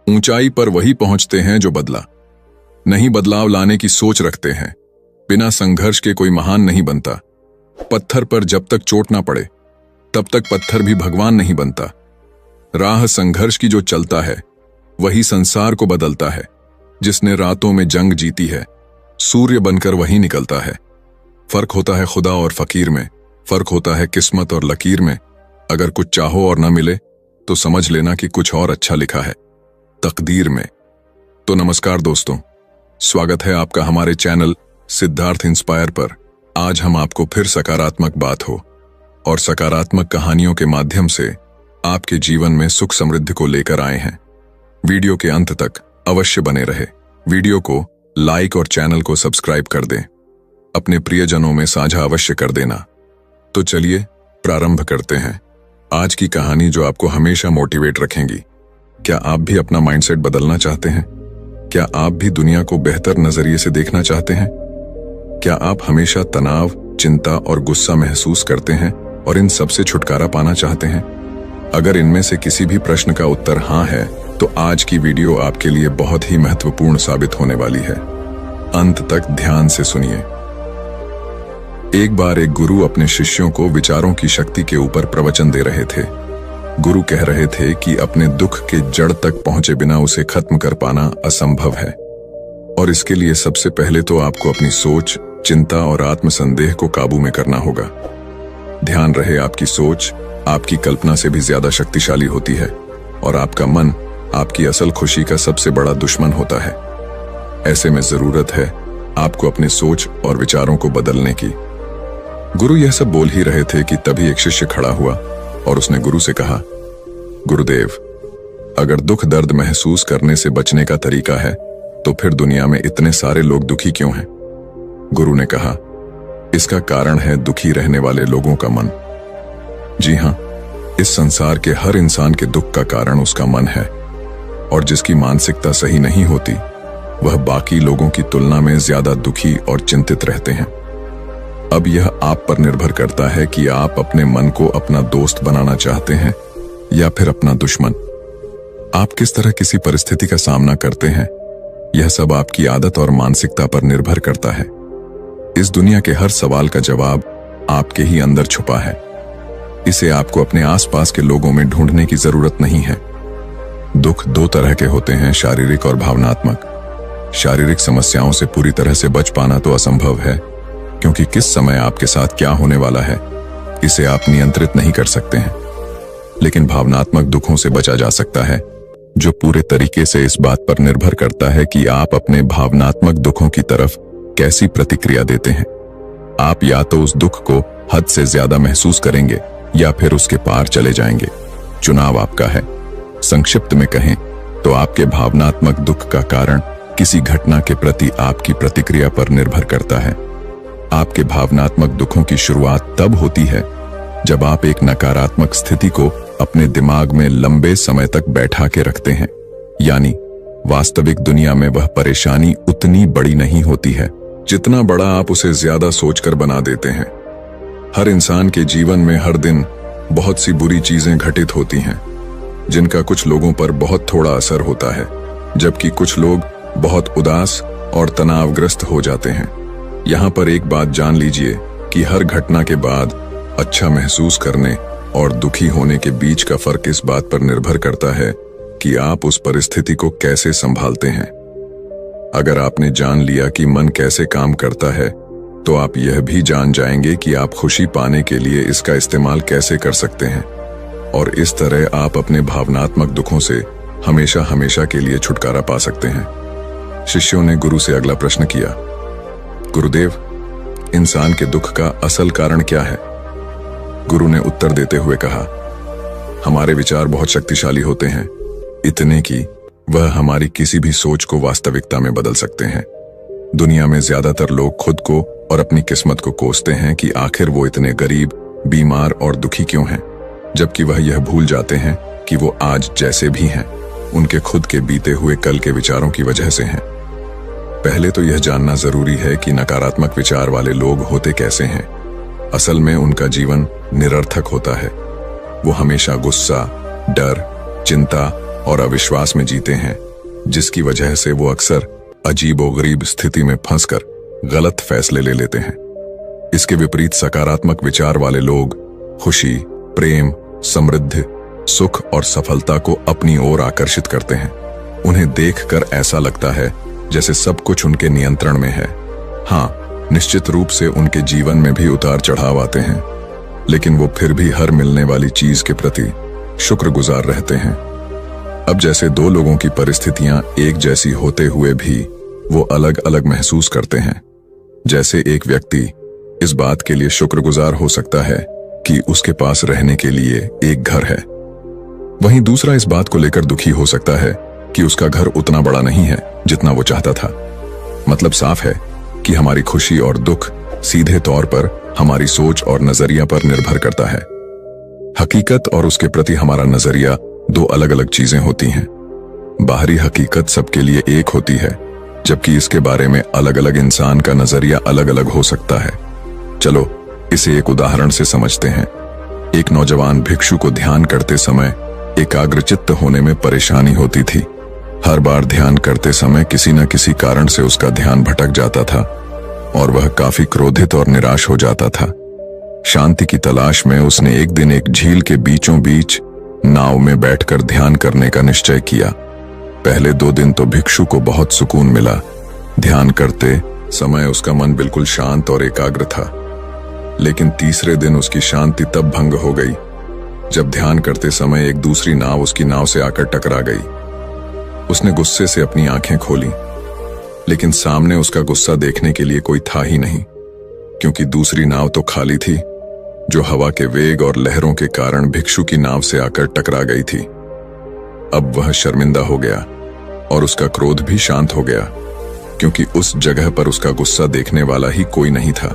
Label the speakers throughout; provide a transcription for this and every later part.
Speaker 1: ऊंचाई पर वही पहुंचते हैं जो नहीं बदलाव लाने की सोच रखते हैं। बिना संघर्ष के कोई महान नहीं बनता। पत्थर पर जब तक चोट ना पड़े तब तक पत्थर भी भगवान नहीं बनता। राह संघर्ष की जो चलता है वही संसार को बदलता है। जिसने रातों में जंग जीती है सूर्य बनकर वही निकलता है। फर्क होता है खुदा और फकीर में, फर्क होता है किस्मत और लकीर में। अगर कुछ चाहो और ना मिले तो समझ लेना कि कुछ और अच्छा लिखा है तकदीर में। तो नमस्कार दोस्तों, स्वागत है आपका हमारे चैनल सिद्धार्थ इंस्पायर पर। आज हम आपको फिर सकारात्मक बात हो और सकारात्मक कहानियों के माध्यम से आपके जीवन में सुख समृद्धि को लेकर आए हैं। वीडियो के अंत तक अवश्य बने रहे। वीडियो को लाइक और चैनल को सब्सक्राइब कर दें। अपने प्रियजनों में साझा अवश्य कर देना। तो चलिए प्रारंभ करते हैं आज की कहानी जो आपको हमेशा मोटिवेट रखेंगी। क्या आप भी अपना माइंडसेट बदलना चाहते हैं? क्या आप भी दुनिया को बेहतर नजरिए से देखना चाहते हैं? क्या आप हमेशा तनाव, चिंता और गुस्सा महसूस करते हैं और इन सब से छुटकारा पाना चाहते हैं? अगर इनमें से किसी भी प्रश्न का उत्तर हाँ है तो आज की वीडियो आपके लिए बहुत ही महत्वपूर्ण साबित होने वाली है। अंत तक ध्यान से सुनिए। एक बार एक गुरु अपने शिष्यों को विचारों की शक्ति के ऊपर प्रवचन दे रहे थे। गुरु कह रहे थे कि अपने दुख के जड़ तक पहुंचे बिना उसे खत्म कर पाना असंभव है और इसके लिए सबसे पहले तो आपको अपनी सोच, चिंता और आत्मसंदेह को काबू में करना होगा। ध्यान रहे, आपकी सोच आपकी कल्पना से भी ज्यादा शक्तिशाली होती है और आपका मन आपकी असल खुशी का सबसे बड़ा दुश्मन होता है। ऐसे में जरूरत है आपको अपने सोच और विचारों को बदलने की। गुरु यह सब बोल ही रहे थे कि तभी एक शिष्य खड़ा हुआ और उसने गुरु से कहा, गुरुदेव, अगर दुख दर्द महसूस करने से बचने का तरीका है तो फिर दुनिया में इतने सारे लोग दुखी क्यों हैं? गुरु ने कहा, इसका कारण है दुखी रहने वाले लोगों का मन। जी हां, इस संसार के हर इंसान के दुख का कारण उसका मन है और जिसकी मानसिकता सही नहीं होती वह बाकी लोगों की तुलना में ज्यादा दुखी और चिंतित रहते हैं। अब यह आप पर निर्भर करता है कि आप अपने मन को अपना दोस्त बनाना चाहते हैं या फिर अपना दुश्मन। आप किस तरह किसी परिस्थिति का सामना करते हैं, यह सब आपकी आदत और मानसिकता पर निर्भर करता है। इस दुनिया के हर सवाल का जवाब आपके ही अंदर छुपा है। इसे आपको अपने आसपास के लोगों में ढूंढने की जरूरत नहीं है। दुख दो तरह के होते हैं, शारीरिक और भावनात्मक। शारीरिक समस्याओं से पूरी तरह से बच पाना तो असंभव है क्योंकि किस समय आपके साथ क्या होने वाला है इसे आप नियंत्रित नहीं कर सकते हैं। लेकिन भावनात्मक दुखों से बचा जा सकता है जो पूरे तरीके से इस बात पर निर्भर करता है कि आप अपने भावनात्मक दुखों की तरफ कैसी प्रतिक्रिया देते हैं। आप या तो उस दुख को हद से ज्यादा महसूस करेंगे या फिर उसके पार चले जाएंगे। चुनाव आपका है। संक्षिप्त में कहें तो आपके भावनात्मक दुख का कारण किसी घटना के प्रति आपकी प्रतिक्रिया पर निर्भर करता है। आपके भावनात्मक दुखों की शुरुआत तब होती है जब आप एक नकारात्मक स्थिति को अपने दिमाग में लंबे समय तक बैठा के रखते हैं। यानी वास्तविक दुनिया में वह परेशानी उतनी बड़ी नहीं होती है जितना बड़ा आप उसे ज्यादा सोचकर बना देते हैं। हर इंसान के जीवन में हर दिन बहुत सी बुरी चीजें घटित होती हैं जिनका कुछ लोगों पर बहुत थोड़ा असर होता है, जबकि कुछ लोग बहुत उदास और तनावग्रस्त हो जाते हैं। यहाँ पर एक बात जान लीजिए कि हर घटना के बाद अच्छा महसूस करने और दुखी होने के बीच का फर्क इस बात पर निर्भर करता है कि आप उस परिस्थिति को कैसे संभालते हैं। अगर आपने जान लिया कि मन कैसे काम करता है तो आप यह भी जान जाएंगे कि आप खुशी पाने के लिए इसका इस्तेमाल कैसे कर सकते हैं और इस तरह आप अपने भावनात्मक दुखों से हमेशा हमेशा के लिए छुटकारा पा सकते हैं। शिष्यों ने गुरु से अगला प्रश्न किया, गुरुदेव, इंसान के दुख का असल कारण क्या है? गुरु ने उत्तर देते हुए कहा, हमारे विचार बहुत शक्तिशाली होते हैं, इतने कि वह हमारी किसी भी सोच को वास्तविकता में बदल सकते हैं। दुनिया में ज्यादातर लोग खुद को और अपनी किस्मत को कोसते हैं कि आखिर वो इतने गरीब, बीमार और दुखी क्यों हैं, जबकि वह यह भूल जाते हैं कि वो आज जैसे भी हैं उनके खुद के बीते हुए कल के विचारों की वजह से हैं। पहले तो यह जानना जरूरी है कि नकारात्मक विचार वाले लोग होते कैसे हैं। असल में उनका जीवन निरर्थक होता है। वो हमेशा गुस्सा, डर, चिंता और अविश्वास में जीते हैं, जिसकी वजह से वो अक्सर अजीबोगरीब स्थिति में फंसकर गलत फैसले ले लेते हैं। इसके विपरीत सकारात्मक विचार वाले लोग खुशी, प्रेम, समृद्धि, सुख और सफलता को अपनी ओर आकर्षित करते हैं। उन्हें देखकर ऐसा लगता है जैसे सब कुछ उनके नियंत्रण में है। हाँ, निश्चित रूप से उनके जीवन में भी उतार चढ़ाव आते हैं, लेकिन वो फिर भी हर मिलने वाली चीज के प्रति शुक्रगुजार रहते हैं। अब जैसे दो लोगों की परिस्थितियां एक जैसी होते हुए भी वो अलग अलग महसूस करते हैं। जैसे एक व्यक्ति इस बात के लिए शुक्रगुजार हो सकता है कि उसके पास रहने के लिए एक घर है, वहीं दूसरा इस बात को लेकर दुखी हो सकता है कि उसका घर उतना बड़ा नहीं है जितना वो चाहता था। मतलब साफ है कि हमारी खुशी और दुख सीधे तौर पर हमारी सोच और नजरिया पर निर्भर करता है। हकीकत और उसके प्रति हमारा नजरिया दो अलग अलग चीजें होती हैं। बाहरी हकीकत सबके लिए एक होती है, जबकि इसके बारे में अलग अलग इंसान का नजरिया अलग अलग हो सकता है। चलो इसे एक उदाहरण से समझते हैं। एक नौजवान भिक्षु को ध्यान करते समय एकाग्रचित्त होने में परेशानी होती थी। हर बार ध्यान करते समय किसी न किसी कारण से उसका ध्यान भटक जाता था और वह काफी क्रोधित और निराश हो जाता था। शांति की तलाश में उसने एक दिन एक झील के बीचों बीच नाव में बैठकर ध्यान करने का निश्चय किया। पहले 2 दिन तो भिक्षु को बहुत सुकून मिला। ध्यान करते समय उसका मन बिल्कुल शांत और एकाग्र था। लेकिन तीसरे दिन उसकी शांति तब भंग हो गई जब ध्यान करते समय एक दूसरी नाव उसकी नाव से आकर टकरा गई। उसने गुस्से से अपनी आंखें खोली, लेकिन सामने उसका गुस्सा देखने के लिए कोई था ही नहीं, क्योंकि दूसरी नाव तो खाली थी, जो हवा के वेग और लहरों के कारण भिक्षु की नाव से आकर टकरा गई थी। अब वह शर्मिंदा हो गया और उसका क्रोध भी शांत हो गया, क्योंकि उस जगह पर उसका गुस्सा देखने वाला ही कोई नहीं था।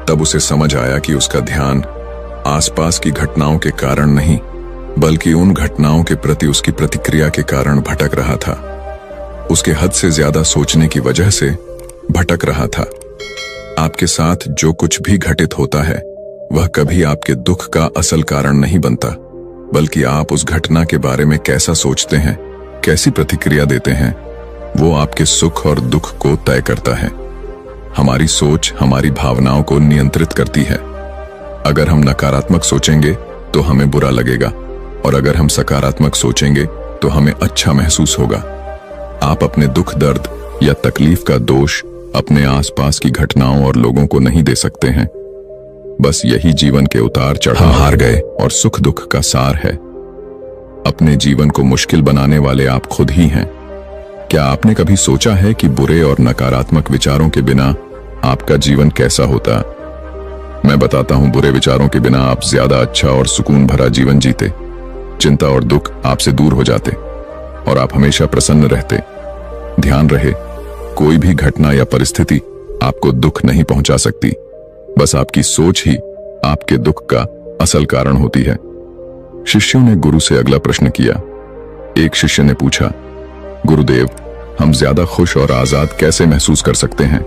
Speaker 1: तब उसे समझ आया कि उसका ध्यान आसपास की घटनाओं के कारण नहीं, बल्कि उन घटनाओं के प्रति उसकी प्रतिक्रिया के कारण भटक रहा था। उसके हद से ज्यादा सोचने की वजह से भटक रहा था। आपके साथ जो कुछ भी घटित होता है वह कभी आपके दुख का असल कारण नहीं बनता, बल्कि आप उस घटना के बारे में कैसा सोचते हैं, कैसी प्रतिक्रिया देते हैं, वो आपके सुख और दुख को तय करता है। हमारी सोच हमारी भावनाओं को नियंत्रित करती है। अगर हम नकारात्मक सोचेंगे तो हमें बुरा लगेगा, और अगर हम सकारात्मक सोचेंगे तो हमें अच्छा महसूस होगा। आप अपने दुख, दर्द या तकलीफ का दोष अपने आसपास की घटनाओं और लोगों को नहीं दे सकते हैं। बस यही जीवन के उतार चढ़ाव, हार गए और सुख दुख का सार है। अपने जीवन को मुश्किल बनाने वाले आप खुद ही हैं। क्या आपने कभी सोचा है कि बुरे और नकारात्मक विचारों के बिना आपका जीवन कैसा होता? मैं बताता हूं, बुरे विचारों के बिना आप ज्यादा अच्छा और सुकून भरा जीवन जीते। चिंता और दुख आपसे दूर हो जाते और आप हमेशा प्रसन्न रहते। ध्यान रहे, कोई भी घटना या परिस्थिति आपको दुख नहीं पहुंचा सकती। बस आपकी सोच ही आपके दुख का असल कारण होती है। शिष्यों ने गुरु से अगला प्रश्न किया। एक शिष्य ने पूछा, गुरुदेव, हम ज्यादा खुश और आजाद कैसे महसूस कर सकते हैं?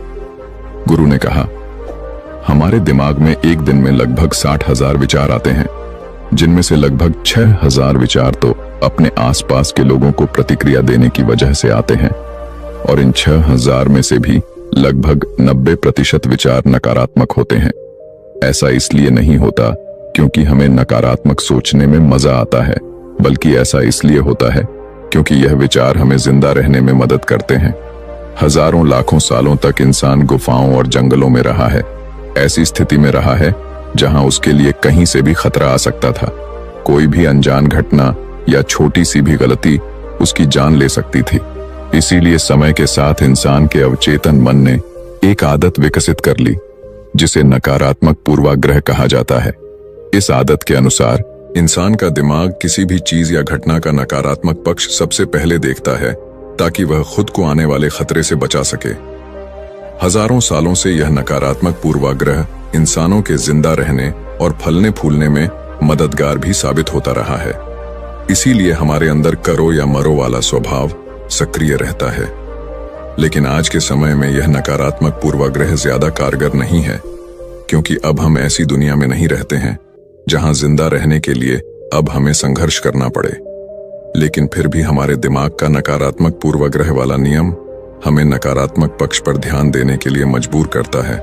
Speaker 1: गुरु ने कहा, हमारे दिमाग में एक दिन में लगभग 60,000 विचार आते हैं, जिनमें से लगभग 6,000 विचार तो अपने आसपास के लोगों को प्रतिक्रिया देने की वजह से आते हैं, और इन 6,000 में से भी लगभग 90% विचार नकारात्मक होते हैं। ऐसा इसलिए नहीं होता क्योंकि हमें नकारात्मक सोचने में मजा आता है, बल्कि ऐसा इसलिए होता है क्योंकि यह विचार हमें जिंदा रहने में मदद करते हैं। हजारों लाखों सालों तक इंसान गुफाओं और जंगलों में रहा है, ऐसी स्थिति में रहा है जहां उसके लिए कहीं से भी खतरा आ सकता था। कोई भी अनजान घटना या छोटी सी भी गलती उसकी जान ले सकती थी। इसीलिए समय के साथ इंसान के अवचेतन मन ने एक आदत विकसित कर ली, जिसे नकारात्मक पूर्वाग्रह कहा जाता है। इस आदत के अनुसार इंसान का दिमाग किसी भी चीज या घटना का नकारात्मक पक्ष सबसे पहले देखता है, ताकि वह खुद को आने वाले खतरे से बचा सके। हजारों सालों से यह नकारात्मक पूर्वाग्रह इंसानों के जिंदा रहने और फलने फूलने में मददगार भी साबित होता रहा है। इसीलिए हमारे अंदर करो या मरो वाला स्वभाव सक्रिय रहता है। लेकिन आज के समय में यह नकारात्मक पूर्वाग्रह ज्यादा कारगर नहीं है, क्योंकि अब हम ऐसी दुनिया में नहीं रहते हैं जहां जिंदा रहने के लिए अब हमें संघर्ष करना पड़े। लेकिन फिर भी हमारे दिमाग का नकारात्मक पूर्वाग्रह वाला नियम हमें नकारात्मक पक्ष पर ध्यान देने के लिए मजबूर करता है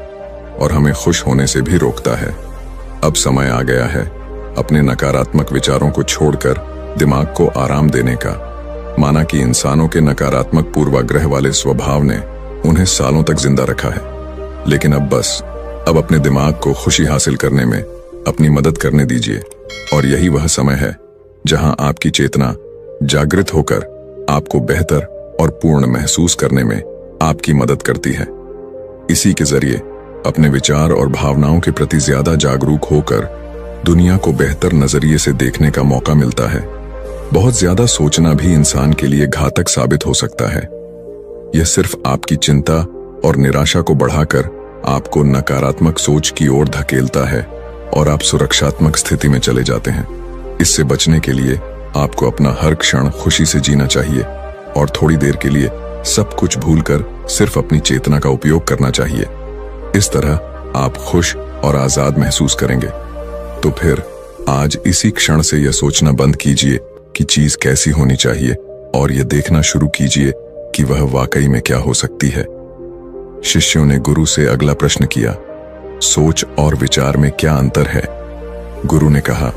Speaker 1: और हमें खुश होने से भी रोकता है। अब समय आ गया है अपने नकारात्मक विचारों को छोड़कर दिमाग को आराम देने का। माना कि इंसानों के नकारात्मक पूर्वाग्रह वाले स्वभाव ने उन्हें सालों तक जिंदा रखा है, लेकिन अब अपने दिमाग को खुशी हासिल करने में अपनी मदद करने दीजिए। और यही वह समय है जहां आपकी चेतना जागृत होकर आपको बेहतर और पूर्ण महसूस करने में आपकी मदद करती है। इसी के जरिए अपने विचार और भावनाओं के प्रति ज्यादा जागरूक होकर दुनिया को बेहतर नजरिए से देखने का मौका मिलता है। बहुत ज्यादा सोचना भी इंसान के लिए घातक साबित हो सकता है। यह सिर्फ आपकी चिंता और निराशा को बढ़ाकर आपको नकारात्मक सोच की ओर धकेलता है और आप सुरक्षात्मक स्थिति में चले जाते हैं। इससे बचने के लिए आपको अपना हर क्षण खुशी से जीना चाहिए और थोड़ी देर के लिए सब कुछ भूलकर सिर्फ अपनी चेतना का उपयोग करना चाहिए। इस तरह आप खुश और आजाद महसूस करेंगे। तो फिर आज इसी क्षण से यह सोचना बंद कीजिए कि चीज कैसी होनी चाहिए और यह देखना शुरू कीजिए कि वह वाकई में क्या हो सकती है। शिष्यों ने गुरु से अगला प्रश्न किया, सोच और विचार में क्या अंतर है? गुरु ने कहा,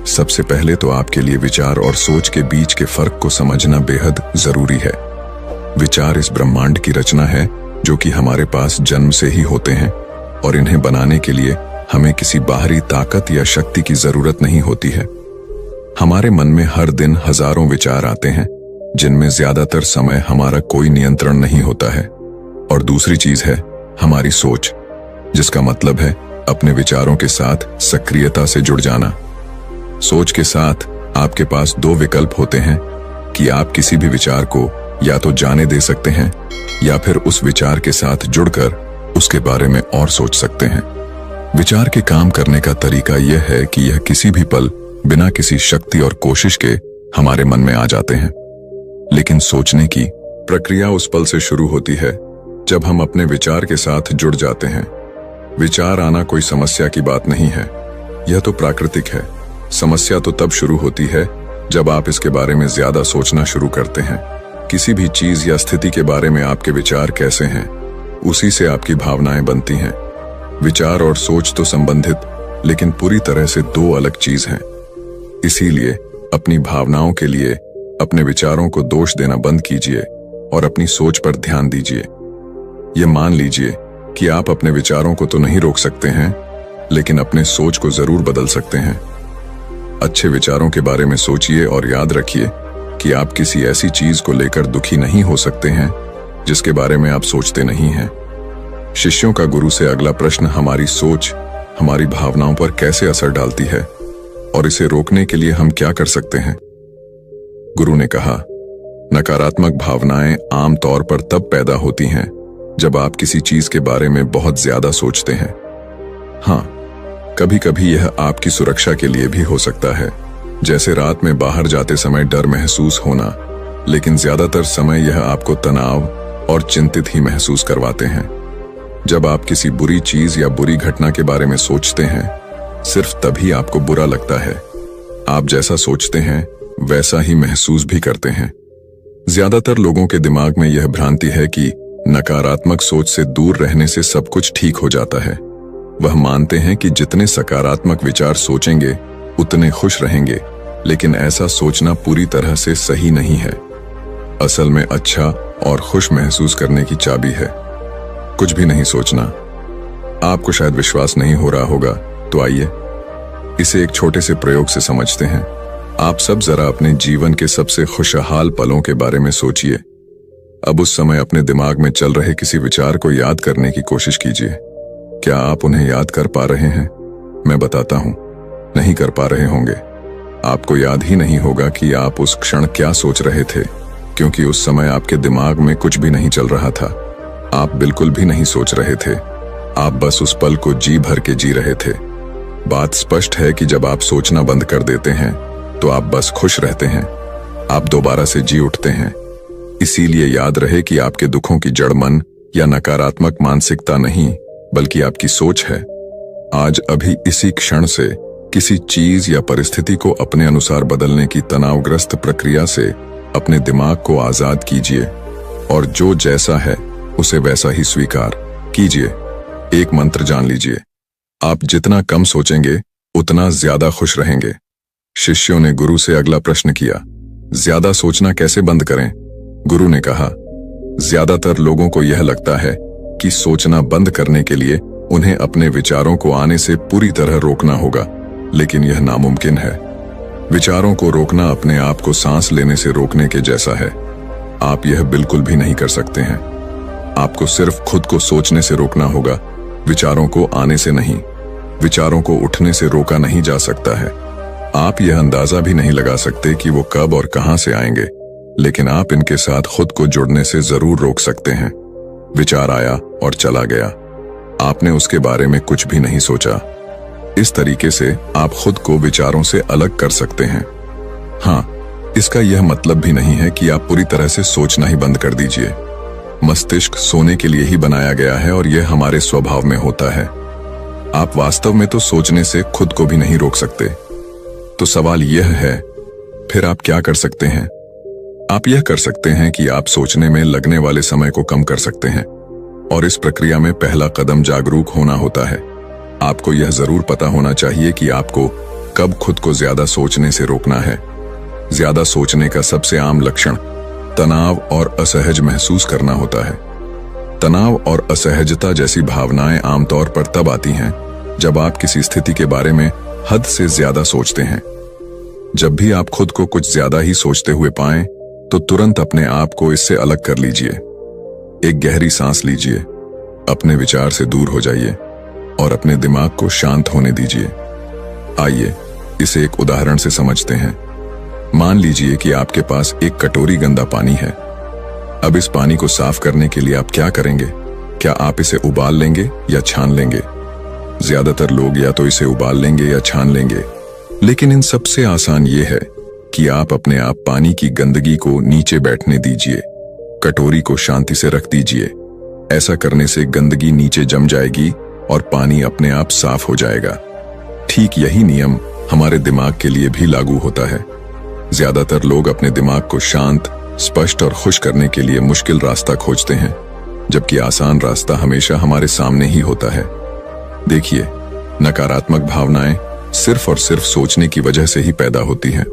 Speaker 1: सबसे पहले तो आपके लिए विचार और सोच के बीच के फर्क को समझना बेहद जरूरी है। विचार इस ब्रह्मांड की रचना है जो कि हमारे पास जन्म से ही होते हैं और इन्हें बनाने के लिए हमें किसी बाहरी ताकत या शक्ति की जरूरत नहीं होती है। हमारे मन में हर दिन हजारों विचार आते हैं जिनमें ज्यादातर समय हमारा कोई नियंत्रण नहीं होता है। और दूसरी चीज है हमारी सोच, जिसका मतलब है अपने विचारों के साथ सक्रियता से जुड़ जाना। सोच के साथ आपके पास दो विकल्प होते हैं कि आप किसी भी विचार को या तो जाने दे सकते हैं या फिर उस विचार के साथ जुड़कर उसके बारे में और सोच सकते हैं। विचार के काम करने का तरीका यह है कि यह किसी भी पल बिना किसी शक्ति और कोशिश के हमारे मन में आ जाते हैं, लेकिन सोचने की प्रक्रिया उस पल से शुरू होती है जब हम अपने विचार के साथ जुड़ जाते हैं। विचार आना कोई समस्या की बात नहीं है, यह तो प्राकृतिक है। समस्या तो तब शुरू होती है जब आप इसके बारे में ज्यादा सोचना शुरू करते हैं। किसी भी चीज या स्थिति के बारे में आपके विचार कैसे हैं, उसी से आपकी भावनाएं बनती हैं। विचार और सोच तो संबंधित लेकिन पूरी तरह से दो अलग चीज हैं। इसीलिए अपनी भावनाओं के लिए अपने विचारों को दोष देना बंद कीजिए और अपनी सोच पर ध्यान दीजिए। यह मान लीजिए कि आप अपने विचारों को तो नहीं रोक सकते हैं, लेकिन अपने सोच को जरूर बदल सकते हैं। अच्छे विचारों के बारे में सोचिए और याद रखिए कि आप किसी ऐसी चीज को लेकर दुखी नहीं हो सकते हैं जिसके बारे में आप सोचते नहीं हैं। शिष्यों का गुरु से अगला प्रश्न हमारी सोच हमारी भावनाओं पर कैसे असर डालती है और इसे रोकने के लिए हम क्या कर सकते हैं। गुरु ने कहा, नकारात्मक भावनाएं आम तौर पर तब पैदा होती हैं जब आप किसी चीज के बारे में बहुत ज्यादा सोचते हैं। हाँ, कभी कभी यह आपकी सुरक्षा के लिए भी हो सकता है, जैसे रात में बाहर जाते समय डर महसूस होना, लेकिन ज्यादातर समय यह आपको तनाव और चिंतित ही महसूस करवाते हैं। जब आप किसी बुरी चीज या बुरी घटना के बारे में सोचते हैं, सिर्फ तभी आपको बुरा लगता है। आप जैसा सोचते हैं वैसा ही महसूस भी करते हैं। ज्यादातर लोगों के दिमाग में यह भ्रांति है कि नकारात्मक सोच से दूर रहने से सब कुछ ठीक हो जाता है। वह मानते हैं कि जितने सकारात्मक विचार सोचेंगे उतने खुश रहेंगे, लेकिन ऐसा सोचना पूरी तरह से सही नहीं है। असल में अच्छा और खुश महसूस करने की चाबी है कुछ भी नहीं सोचना। आपको शायद विश्वास नहीं हो रहा होगा, तो आइए इसे एक छोटे से प्रयोग से समझते हैं। आप सब जरा अपने जीवन के सबसे खुशहाल पलों के बारे में सोचिए। अब उस समय अपने दिमाग में चल रहे किसी विचार को याद करने की कोशिश कीजिए। क्या आप उन्हें याद कर पा रहे हैं? मैं बताता हूं, नहीं कर पा रहे होंगे। आपको याद ही नहीं होगा कि आप उस क्षण क्या सोच रहे थे, क्योंकि उस समय आपके दिमाग में कुछ भी नहीं चल रहा था। आप बिल्कुल भी नहीं सोच रहे थे, आप बस उस पल को जी भर के जी रहे थे। बात स्पष्ट है कि जब आप सोचना बंद कर देते हैं तो आप बस खुश रहते हैं, आप दोबारा से जी उठते हैं। इसीलिए याद रहे कि आपके दुखों की जड़ मन या नकारात्मक मानसिकता नहीं, बल्कि आपकी सोच है। आज अभी इसी क्षण से किसी चीज या परिस्थिति को अपने अनुसार बदलने की तनावग्रस्त प्रक्रिया से अपने दिमाग को आजाद कीजिए और जो जैसा है उसे वैसा ही स्वीकार कीजिए। एक मंत्र जान लीजिए, आप जितना कम सोचेंगे उतना ज्यादा खुश रहेंगे। शिष्यों ने गुरु से अगला प्रश्न किया, ज्यादा सोचना कैसे बंद करें? गुरु ने कहा, ज्यादातर लोगों को यह लगता है कि सोचना बंद करने के लिए उन्हें अपने विचारों को आने से पूरी तरह रोकना होगा, लेकिन यह नामुमकिन है। विचारों को रोकना अपने आप को सांस लेने से रोकने के जैसा है। आप यह बिल्कुल भी नहीं कर सकते हैं। आपको सिर्फ खुद को सोचने से रोकना होगा, विचारों को आने से नहीं। विचारों को उठने से रोका नहीं जा सकता है। आप यह अंदाजा भी नहीं लगा सकते कि वो कब और कहां से आएंगे, लेकिन आप इनके साथ खुद को जुड़ने से जरूर रोक सकते हैं। विचार आया और चला गया, आपने उसके बारे में कुछ भी नहीं सोचा। इस तरीके से आप खुद को विचारों से अलग कर सकते हैं। हाँ, इसका यह मतलब भी नहीं है कि आप पूरी तरह से सोचना ही बंद कर दीजिए। मस्तिष्क सोने के लिए ही बनाया गया है और यह हमारे स्वभाव में होता है। आप वास्तव में तो सोचने से खुद को भी नहीं रोक सकते। तो सवाल यह है, फिर आप क्या कर सकते हैं? आप यह कर सकते हैं कि आप सोचने में लगने वाले समय को कम कर सकते हैं, और इस प्रक्रिया में पहला कदम जागरूक होना होता है। आपको यह जरूर पता होना चाहिए कि आपको कब खुद को ज्यादा सोचने से रोकना है। ज्यादा सोचने का सबसे आम लक्षण तनाव और असहज महसूस करना होता है। तनाव और असहजता जैसी भावनाएं आमतौर पर तब आती हैं जब आप किसी स्थिति के बारे में हद से ज्यादा सोचते हैं। जब भी आप खुद को कुछ ज्यादा ही सोचते हुए पाएं, तो तुरंत अपने आप को इससे अलग कर लीजिए। एक गहरी सांस लीजिए, अपने विचार से दूर हो जाइए और अपने दिमाग को शांत होने दीजिए। आइए इसे एक उदाहरण से समझते हैं। मान लीजिए कि आपके पास एक कटोरी गंदा पानी है। अब इस पानी को साफ करने के लिए आप क्या करेंगे? क्या आप इसे उबाल लेंगे या छान लेंगे? ज्यादातर लोग या तो इसे उबाल लेंगे या छान लेंगे, लेकिन इन सबसे आसान ये है कि आप अपने आप पानी की गंदगी को नीचे बैठने दीजिए। कटोरी को शांति से रख दीजिए। ऐसा करने से गंदगी नीचे जम जाएगी और पानी अपने आप साफ हो जाएगा। ठीक यही नियम हमारे दिमाग के लिए भी लागू होता है। ज्यादातर लोग अपने दिमाग को शांत, स्पष्ट और खुश करने के लिए मुश्किल रास्ता खोजते हैं, जबकि आसान रास्ता हमेशा हमारे सामने ही होता है। देखिए, नकारात्मक भावनाएं सिर्फ और सिर्फ सोचने की वजह से ही पैदा होती हैं।